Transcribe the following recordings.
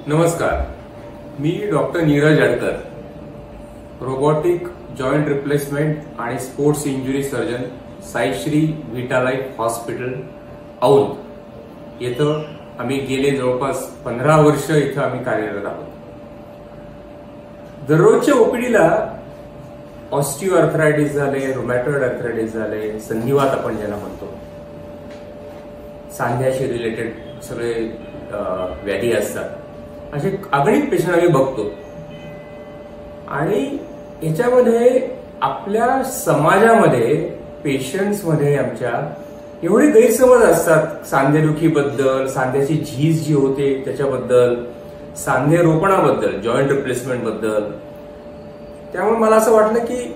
नमस्कार, मी doctor Neeraj Adkar, robotic joint replacement आणि sports injury surgeon, Saishree Vitalife hospital Aundh येथे आम्ही गेले जवळपास 15 वर्ष इथं आम्ही कार्यरत आहोत. दररोजच्या ओपीडीला ऑस्टिओ आर्थरायटिस झाले, रुमॅटॉइड आर्थरायटिस झाले, संधिवात आपण ज्याला म्हणतो, सांध्याशी रिलेटेड सगळे व्याधी असतात, असे अगणित पेशंट आम्ही बघतो. आणि याच्यामध्ये आपल्या समाजामध्ये पेशंट्समध्ये आमच्या एवढे गैरसमज असतात सांधेदुखीबद्दल, सांध्याची झीज जी होते त्याच्याबद्दल, सांधे रोपणाबद्दल, जॉईंट रिप्लेसमेंट बद्दल. त्यामुळे मला असं वाटलं की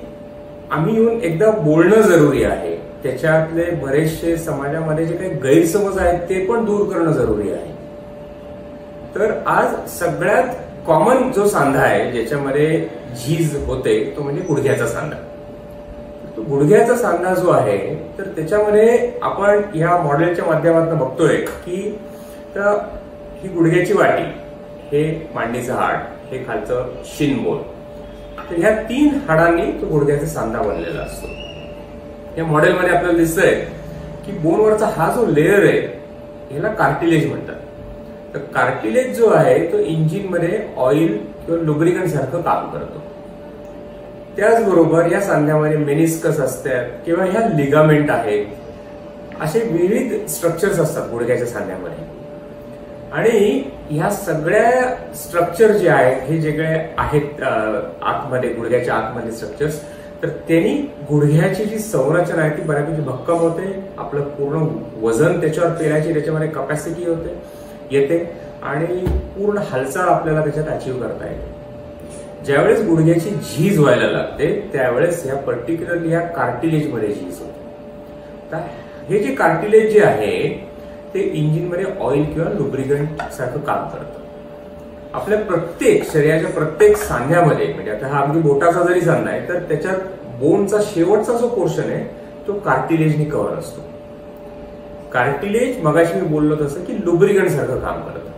आम्ही येऊन एकदा बोलणं जरुरी आहे. त्याच्यातले बरेचसे समाजामध्ये जे काही गैरसमज आहेत ते पण दूर करणं जरुरी आहे. तर आज सगळ्यात कॉमन जो सांधा आहे ज्याच्यामध्ये झीज होते तो म्हणजे गुडघ्याचा सांधा. तो गुडघ्याचा सांधा जो आहे तर त्याच्यामध्ये आपण या मॉडेलच्या माध्यमातून बघतोय की ही गुडघ्याची वाटी, हे मांडीचं हाड, हे खालचं शिनबोन, तर ह्या 3 हाडांनी तो गुडघ्याचा सांधा बनलेला असतो. या मॉडेलमध्ये आपल्याला दिसतंय की बोनवरचा हा जो लेअर आहे ह्याला कार्टिलेज म्हणतात. तर कार्टिलेज जो आहे तो इंजिनमध्ये ऑइल किंवा लुब्रिकंट सारखं काम करतो. त्याचबरोबर या सांध्यामध्ये मेनिस्कस असतात किंवा ह्या लिगामेंट आहेत, असे विविध स्ट्रक्चर्स असतात गुडघ्याच्या सांध्यामध्ये. आणि ह्या सगळ्या स्ट्रक्चर जे आहेत हे जे काही आहेत आतमध्ये, गुडघ्याच्या आतमध्ये स्ट्रक्चर्स, तर त्यांनी गुडघ्याची जी संरचना आहे ती बऱ्यापैकी भक्कम होते. आपलं पूर्ण वजन त्याच्यावर पेरायची त्याच्यामध्ये कपॅसिटी येते आणि पूर्ण हालचाल आपल्याला त्याच्यात अचीव्ह करता येते. ज्यावेळेस गुडघ्याची झीज व्हायला लागते त्यावेळेस ह्या पर्टिक्युलरली ह्या कार्टिलेजमध्ये झीज होते. तर हे जे कार्टिलेज जे आहे ते इंजिनमध्ये ऑइल किंवा लुब्रिकंट सारखं काम करतं. आपल्या प्रत्येक शरीराच्या प्रत्येक सांध्यामध्ये, म्हणजे आता हा अगदी बोटाचा जरी सांधा आहे तर त्याच्यात बोनचा शेवटचा जो पोर्शन आहे तो कार्टिलेजनी कव्हर असतो. कार्टिलेज मगाशी मी बोललो तसं की लुब्रिकंट सारखं काम करतं.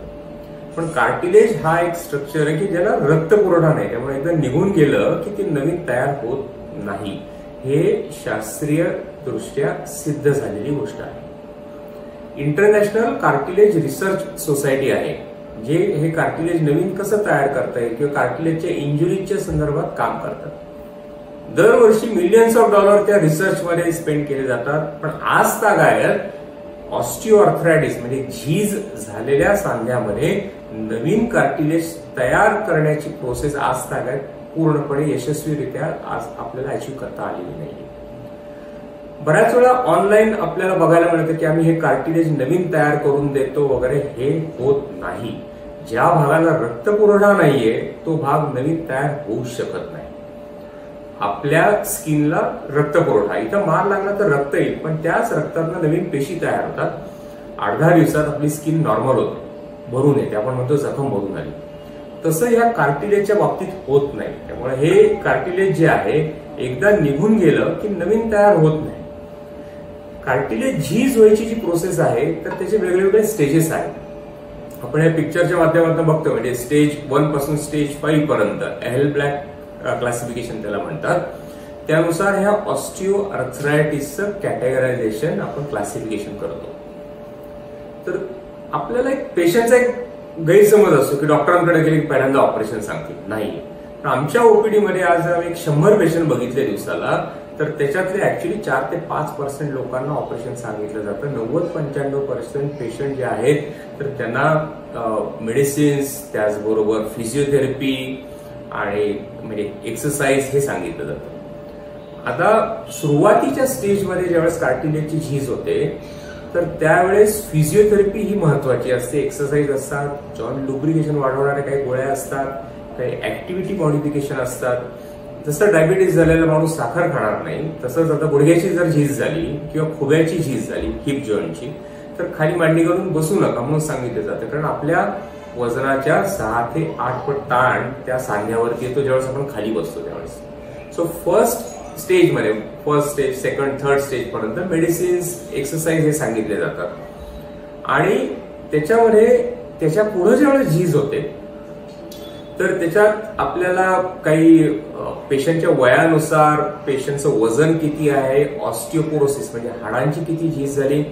पण कार्टिलेज हा एक स्ट्रक्चर आहे की ज्याला रक्तपुरवठा नाही, त्यामुळे एकदा निघून गेलं की ते नवीन तयार होत नाही. हे शास्त्रीय दृष्ट्या सिद्ध झालेली गोष्ट आहे. इंटरनॅशनल कार्टिलेज रिसर्च सोसायटी आहे जे हे कार्टिलेज नवीन कसं तयार करता येईल किंवा कार्टिलेजच्या इंजुरीच्या संदर्भात काम करतात. दरवर्षी मिलियन्स ऑफ डॉलर त्या रिसर्चमध्ये स्पेंड केले जातात. पण आज तागायत ऑस्टिओ आर्थरायटिस म्हणजे झीज झालेल्या सांध्यामध्ये नवीन कार्टिलेज तयार करण्याची प्रोसेस आज तागायत पूर्णपणे यशस्वीरित्या आज आपल्याला अचीव्ह करता आलेली नाही. बऱ्याच वेळा ऑनलाईन आपल्याला बघायला मिळतं की आम्ही हे कार्टिलेज नवीन तयार करून देतो वगैरे. हे होत नाही. ज्या भागाला रक्तपुरवठा नाहीये तो भाग नवीन तयार होऊ शकत नाही. आपल्या स्किनला रक्तपुरवठा, इथं मार लागला तर रक्त येईल, पण त्याच रक्तातनं नवीन पेशी तयार होतात. 8-10 दिवसात आपली स्किन नॉर्मल होते, भरून येते, आपण म्हणतो जखम भरून आली. तसं ह्या कार्टिलेजच्या बाबतीत होत नाही. त्यामुळे हे कार्टिलेज जे आहे एकदा निघून गेलं की नवीन तयार होत नाही. कार्टिलेज झीज व्हायची जी प्रोसेस आहे तर त्याचे वेगवेगळे स्टेजेस आहेत. आपण या पिक्चरच्या माध्यमातून बघतो, म्हणजे स्टेज 1 पासून स्टेज 5 पर्यंत एल ब्लॅक क्लासिफिकेशन त्याला म्हणतात. त्यानुसार ह्या ऑस्टिओ आर्थरायटिसचं कॅटेगरायझेशन आपण क्लासिफिकेशन करतो. तर आपल्याला एक पेशंटचा एक गैरसमज असतो की डॉक्टरांकडे गेले की पहिल्यांदा ऑपरेशन सांगतील. नाही, पण आमच्या ओपीडीमध्ये आज आम्ही 100 पेशंट बघितले दिवसाला, तर त्याच्यातले ऍक्च्युली 4 ते 5% लोकांना ऑपरेशन सांगितलं जातं. 90-95% पेशंट जे आहेत तर त्यांना मेडिसिन्स, त्याचबरोबर फिजिओथेरपी आणि म्हणजे एक्सरसाइज हे सांगितलं जातं. आता सुरुवातीच्या स्टेजमध्ये ज्यावेळेस कार्टिलेजची झीज होते तर त्यावेळेस फिजिओथेरपी ही महत्वाची असते. एक्सरसाइज असतात, जॉइंट लुब्रिकेशन वाढवणाऱ्या काही गोळ्या असतात, काही ऍक्टिव्हिटी मॉडिफिकेशन असतात. जसं डायबिटीस झालेला माणूस साखर खाणार नाही, तसंच आता गुडघ्याची जर झीज झाली किंवा खुब्याची झीज झाली, हिप जॉईंटची, तर खाली मांडी करून बसू नका म्हणून सांगितलं जातं. कारण आपल्या वजनाच्या 6 ते 8 पट ताण त्या सांध्यावरती येतो ज्यावेळेस आपण खाली बसतो त्यावेळेस. सो फर्स्ट स्टेजमध्ये, first stage, second, third stage पर्यंत मेडिसिन्स, एक्सरसाइज हे सांगितले जातात. आणि त्याच्यामध्ये त्याच्या पुढे ज्यावेळेस झीज होते तर त्याच्यात आपल्याला काही पेशंटच्या वयानुसार, पेशंटचं वजन किती आहे, ऑस्टिओपोरोसिस म्हणजे हाडांची किती झीज झाली,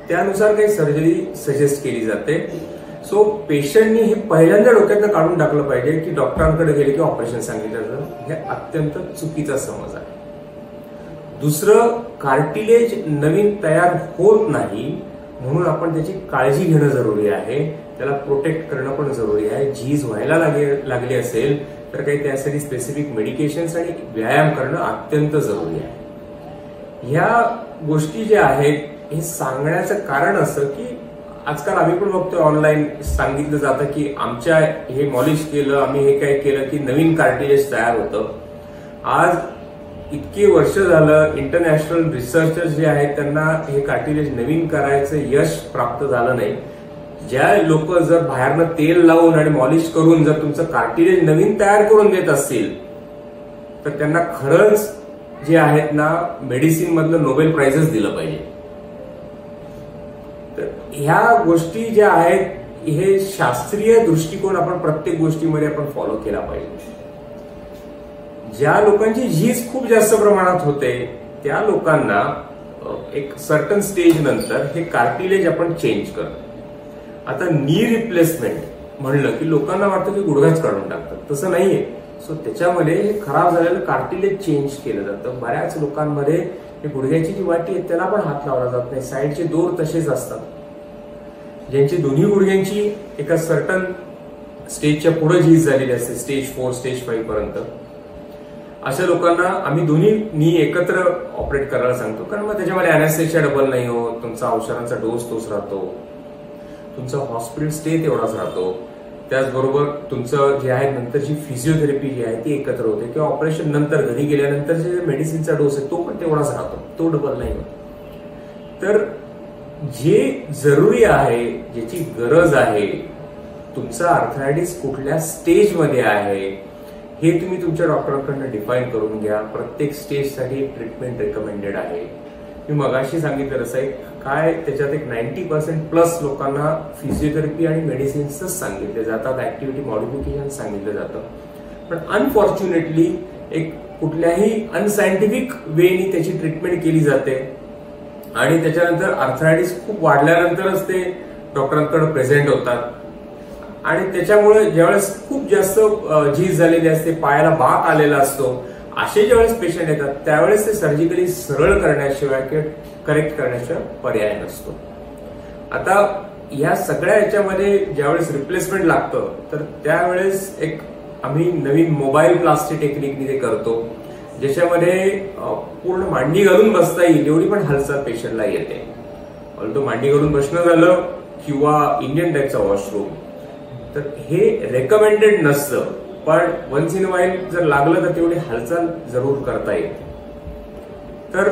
त्यानुसार काही सर्जरी सजेस्ट केली जाते. सो पेशंटनी हे पहिल्यांदा डोक्यातनं काढून टाकलं पाहिजे की डॉक्टरांकडे गेले की ऑपरेशन सांगितलं जातं, हे अत्यंत चुकीचा समज आहे. दुसरं, कार्टिलेज नवीन तयार होत नाही म्हणून आपण त्याची काळजी घेणं जरुरी आहे, त्याला प्रोटेक्ट करणं पण जरुरी आहे. झीज व्हायला लागली असेल तर काही त्यासाठी स्पेसिफिक मेडिकेशन्स आणि व्यायाम करणं अत्यंत जरुरी आहे. ह्या गोष्टी ज्या आहेत हे सांगण्याचं कारण असं की आजकाल आम्ही पण बघतोय ऑनलाईन सांगितलं जातं की आमच्या हे मॉलिश केलं, आम्ही हे काय केलं की नवीन कार्टिलेज तयार होतं. आज इतकी वर्ष झालं इंटरनॅशनल रिसर्चर्स जे आहेत त्यांना हे कार्टिलेज नवीन करायचं यश प्राप्त झालं नाही. ज्या लोक जर बाहेरनं तेल लावून आणि मॉलिश करून जर तुमचं कार्टिलेज नवीन तयार करून देत असतील तर त्यांना खरंच जे आहेत ना मेडिसिन मधलं नोबेल प्राइजेस दिलं पाहिजे. तर ह्या गोष्टी ज्या आहेत हे शास्त्रीय दृष्टिकोन आपण प्रत्येक गोष्टीमध्ये आपण फॉलो केला पाहिजे. ज्या लोकांची झीज खूप जास्त प्रमाणात होते त्या लोकांना एक सर्टन स्टेज नंतर हे कार्टिलेज आपण चेंज करतो. आता नी रिप्लेसमेंट म्हणलं की लोकांना वाटतं की गुडघाच काढून टाकतात, तसं नाहीये. सो त्याच्यामध्ये हे खराब झालेलं कार्टिलेज चेंज केलं जातं. बऱ्याच लोकांमध्ये हे गुडघ्याची जी वाटी आहे त्याला पण हात लावला जात नाही, साईडचे दोर तसेच असतात. ज्यांची दोन्ही गुडघ्यांची एका सर्टन स्टेजच्या पुढे झीज झालेली असते, स्टेज 4, स्टेज 5 पर्यंत, अशा लोकांना आम्ही दोन्ही नी एकत्र ऑपरेट करायला सांगतो. कारण मग त्याच्यामध्ये अॅनेस्थेशिया डबल नाही होत, तुमचा औषधांचा डोस तोच राहतो, तुमचा हॉस्पिटल स्टे तेवढाच राहतो. त्याचबरोबर तुमचं जे आहे नंतरची फिजिओथेरपी जी आहे ती एकत्र होते, किंवा ऑपरेशन नंतर घरी गेल्यानंतर जे मेडिसिनचा डोस आहे तो पण तेवढाच राहतो, तो डबल नाही होत. तर जे जरुरी आहे, ज्याची गरज आहे, तुमचा आर्थरायटिस कुठल्या स्टेजमध्ये आहे हे तुम्ही तुमच्या डॉक्टरांकडून डिफाईन करून घ्या. प्रत्येक स्टेजसाठी ट्रीटमेंट रिकमेंडेड आहे. मी मगाशी सांगितलं तसं आहे काय, त्याच्यात एक 90% प्लस लोकांना फिजिओथेरपी आणि मेडिसिन्सच सांगितले जातात, ऍक्टिव्हिटी मॉडिफिकेशन सांगितलं जातं. पण अनफॉर्च्युनेटली एक कुठल्याही अनसायंटिफिक वेनी त्याची ट्रीटमेंट केली जाते आणि त्याच्यानंतर आर्थरायटिस खूप वाढल्यानंतरच ते डॉक्टरांकडे प्रेझेंट होतात. आणि त्याच्यामुळे ज्यावेळेस खूप जास्त झीज झालेली असते, पायाला बाक आलेला असतो, असे ज्यावेळेस पेशंट येतात त्यावेळेस ते सर्जिकली सरळ करण्याशिवाय किंवा करेक्ट करण्याशिवाय पर्याय नसतो. आता या सगळ्या याच्यामध्ये ज्यावेळेस रिप्लेसमेंट लागतं तर त्यावेळेस एक आम्ही नवीन मोबाईल प्लास्टिक टेक्निकने ते करतो, ज्याच्यामध्ये पूर्ण मांडी घालून बसता येईल एवढी पण हालचाल पेशंटला येते. ऑल्दो मांडी घालून बसणं झालं किंवा इंडियन टाईपचा वॉशरूम, तर हे रेकमेंडेड नसतं. पण वन्स इन वाईल जर लागलं तर तेवढी हालचाल जरूर करता येते. तर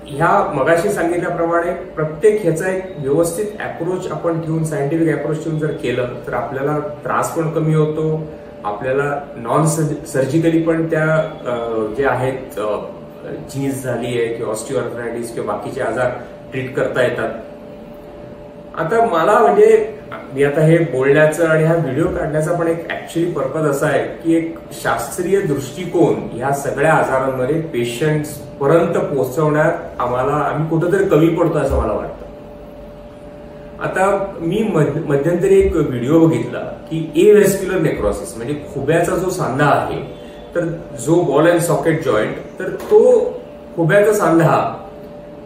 ह्या मगाशी सांगितल्याप्रमाणे प्रत्येक ह्याचा एक व्यवस्थित अप्रोच आपण ठेवून, सायंटिफिक अप्रोच ठेवून जर केलं तर आपल्याला त्रास पण कमी होतो, आपल्याला नॉन सर्जिकली पण त्या जे आहेत झीज झाली आहे किंवा ऑस्टिओआर्थरायटिस किंवा बाकीचे आजार ट्रीट करता येतात. आता मला म्हणजे मी आता हे बोलण्याचं आणि हा व्हिडिओ काढण्याचा पण एक ऍक्च्युअली पर्पज असा आहे की एक शास्त्रीय दृष्टिकोन ह्या सगळ्या आजारांमध्ये पेशंट्स पर्यंत पोहोचवण्यात आम्ही कुठेतरी कमी पडतो असं मला वाटतं. आता मी मध्यंतरी एक व्हिडिओ बघितला की एव्हेस्क्युलर नेक्रोसिस म्हणजे खुब्याचा जो सांधा आहे, तर जो बॉल अँड सॉकेट जॉईंट, तर तो खुब्याचा सांधा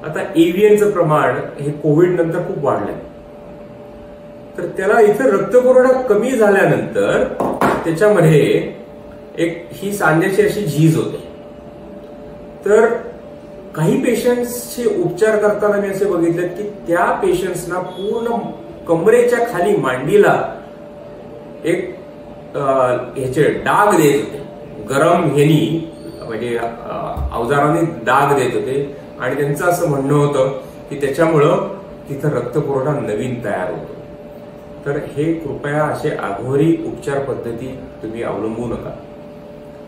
आता एव्हीएनचं प्रमाण हे कोविड नंतर खूप वाढलंय. तर त्याला इथे रक्तपुरवठा कमी झाल्यानंतर त्याच्यामध्ये एक ही सांध्याची अशी झीज होते. तर काही पेशंट्सचे उपचार करताना मी असे बघितले की त्या पेशंट्सना पूर्ण कमरेच्या खाली मांडीला एक ह्याचे डाग देत होते, गरम हेनी म्हणजे अवजारांनी डाग देत होते, आणि त्यांचं असं म्हणणं होतं की त्याच्यामुळं तिथं रक्तपुरवठा नवीन तयार होतो. तर हे कृपया असे आघोरी उपचार पद्धती तुम्ही अवलंबू नका.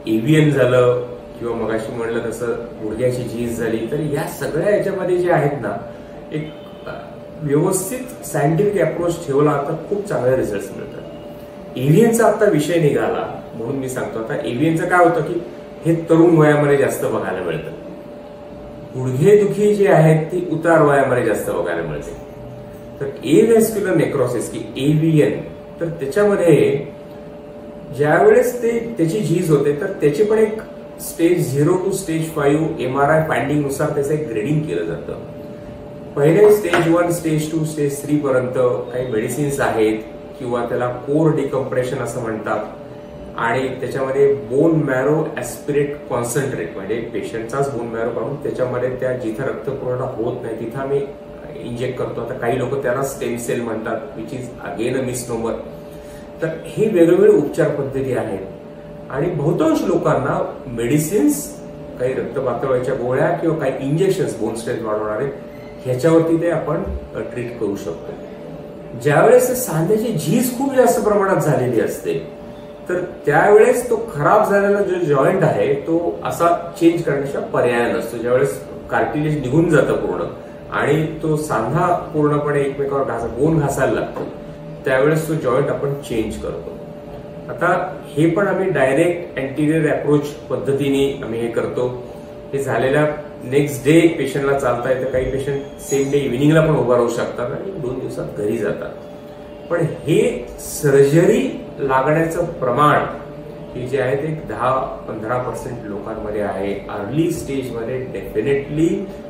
एव्हीएन झालं किंवा मगाशी म्हणलं तसं गुडघ्याची झीज झाली, तर या सगळ्या याच्यामध्ये जे आहेत ना एक व्यवस्थित सायंटिफिक अप्रोच ठेवला तर खूप चांगले रिझल्ट मिळतात. एव्हीएनचा आता विषय निघाला म्हणून मी सांगतो. आता एव्हीएनचं काय होतं की हे तरुण वयामध्ये जास्त बघायला मिळतं. गुडघेदुखी जी आहेत ती उतार वयामध्ये जास्त बघायला मिळते. तर एव्हॅस्क्युलर नेक्रोसिस की एव्हीएन, तर त्याच्यामध्ये ज्यावेळेस त्याची झीज होते तर त्याची पण एक stage 0 to stage 5 MRI finding नुसार त्याचं एक ग्रेडिंग केलं जातं. पहिले स्टेज 1, स्टेज 2, स्टेज 3 पर्यंत काही मेडिसिन्स आहेत किंवा त्याला कोर डिकम्प्रेशन असं म्हणतात आणि त्याच्यामध्ये बोन मॅरो ऍस्पिरेट कॉन्सन्ट्रेट म्हणजे पेशंटचाच बोन मॅरो काढून त्याच्यामध्ये त्या जिथं रक्तपुरवठा होत नाही तिथं आम्ही इंजेक्ट करतो. आता काही लोक त्याला स्टेम सेल म्हणतात, which is again a misnomer. तर हे वेगवेगळे उपचार पद्धती आहेत आणि बहुतांश लोकांना मेडिसिन्स, काही रक्त पातळीच्या गोळ्या किंवा काही इंजेक्शन्स बोन स्ट्रेंथ वाढवणारे ह्याच्यावरती ते आपण ट्रीट करू शकतो. ज्यावेळेस सांध्याची झीज खूप जास्त प्रमाणात झालेली असते तर त्यावेळेस तो खराब झालेला जो जॉईंट आहे तो असा चेंज करण्याचा पर्याय नसतो. ज्यावेळेस कार्टिलेज निघून जातं पूर्ण आणि तो सांधा पूर्णपणे एकमेकावर बोन घासायला लागतो त्यावेळेस तो जॉईंट आपण चेंज करतो. आता हे पण आम्ही डायरेक्ट अँटिरियर अप्रोच पद्धतीने आम्ही हे करतो. हे झालेल्या नेक्स्ट डे पेशंटला चालता येतं. काही पेशंट सेम डे इव्हिनिंगला पण उभा राहू शकतात आणि 2 दिवसात घरी जातात. पण हे सर्जरी लागण्याचं प्रमाण हे जे आहे ते 10-15% लोकांमध्ये आहे. अर्ली स्टेजमध्ये डेफिनेटली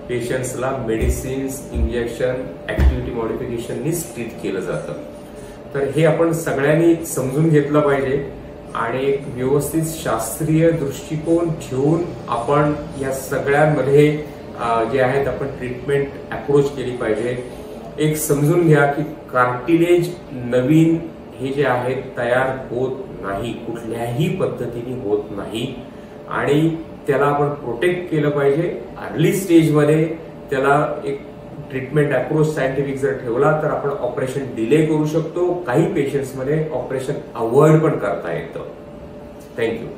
पेशंट्सला मेडिसिन्स, इंजेक्शन, ऍक्टिव्हिटी मॉडिफिकेशननीच ट्रीट केलं जातं. तर हे आपण सगळ्यांनी समजून घेतलं पाहिजे आणि एक व्यवस्थित शास्त्रीय दृष्टिकोन ठेवून आपण या सगळ्यांमध्ये जे आहेत आपण ट्रीटमेंट अप्रोच केली पाहिजे. एक समजून घ्या की कार्टिलेज नवीन हे जे आहे तयार होत नाही, कुठल्याही पद्धतीने होत नाही आणि त्याला आपण प्रोटेक्ट केलं पाहिजे. अर्ली स्टेजमध्ये त्याला एक ट्रीटमेंट अप्रोच सायंटिफिक जर ठेवला तर आपण ऑपरेशन डिले करू शकतो. काही पेशंट्समध्ये ऑपरेशन अवॉइड पण करता येतं. थँक्यू.